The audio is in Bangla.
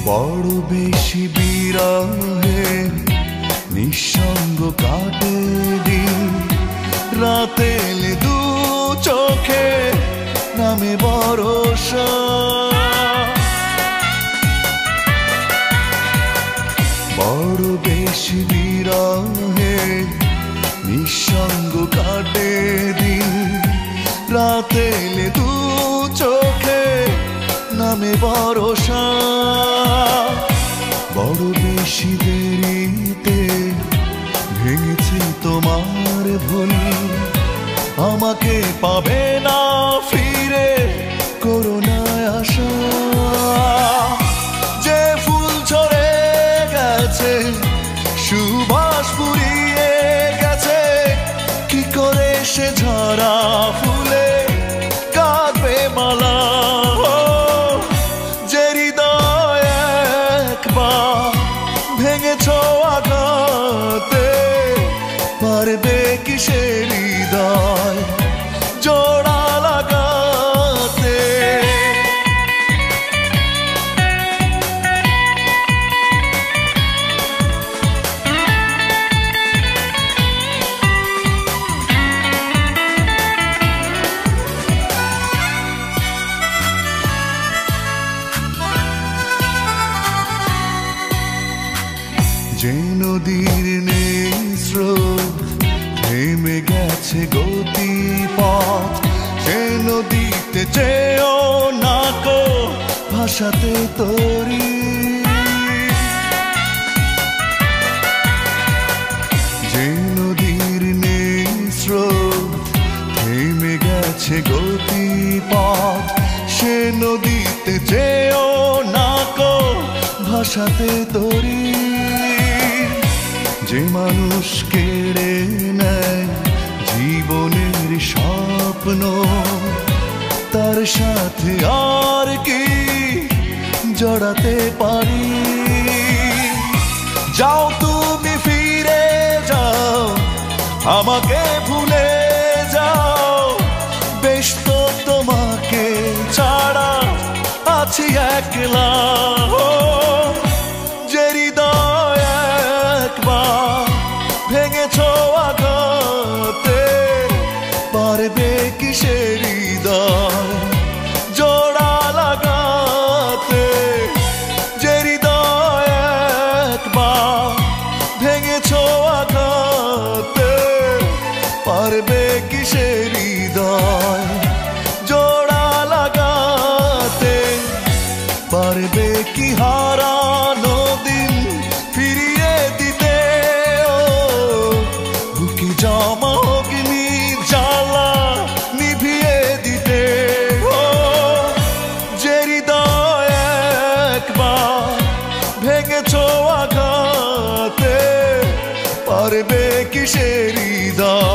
বড় বেশি বিরহে নিঃসঙ্গ কাটে দিন, রাতে এলে দু চোখে নামে ভরসা। বড় বেশি বিরহে নিঃসঙ্গ কাটে দিন, রাতে এলে দু চোখে নামে ভরসা। বড় বেশি দেরিতে ভেঙেছি তোমার ভুল, আমাকে পাবে না ফিরে করুণায় আশা। যে ফুল ঝরে গেছে সুবাস ফুরিয়ে গেছে, কি করে সে ঝরা ফুলে কাঁদবে মালা। যে হৃদয় একবার ভেঙেছ আঘাতে, পারবে কি সে হৃদয় জোড়া লাগাতে। যে নদীর নেই স্রোত থেমে গেছে গতিপথ, সে নদীতে যেও না কো ভাসাতে তরি। যে নদীর নেই স্রোত থেমে গেছে গতিপথ, সে নদীতে যেও না কো ভাসাতে তরি। যে মানুষ কেড়ে নেয় জীবনের স্বপ্ন, তার সাথে আর কি জড়াতে পারি। যাও তুমি ফিরে যাও, আমাকে ভুলে যাও, বেশ তো তোমাকে ছাড়া আছি একলা। যে হৃদয় একবার ভেঙেছ আঘাতে, পারবে কি সে হৃদয় জোড়া লাগাতে। যে হৃদয় একবার ভেঙেছ আঘাতে, পারবে কি সে হৃদয় জোড়া লাগাতে। পারবে কি হারানো দিন ফিরিয়ে দিতে, বুকে জমা অগ্নি জ্বালা নিভিয়ে দিতে। যে হৃদয় একবার ভেঙেছ আঘাতে, পারবে কি সে হৃদয়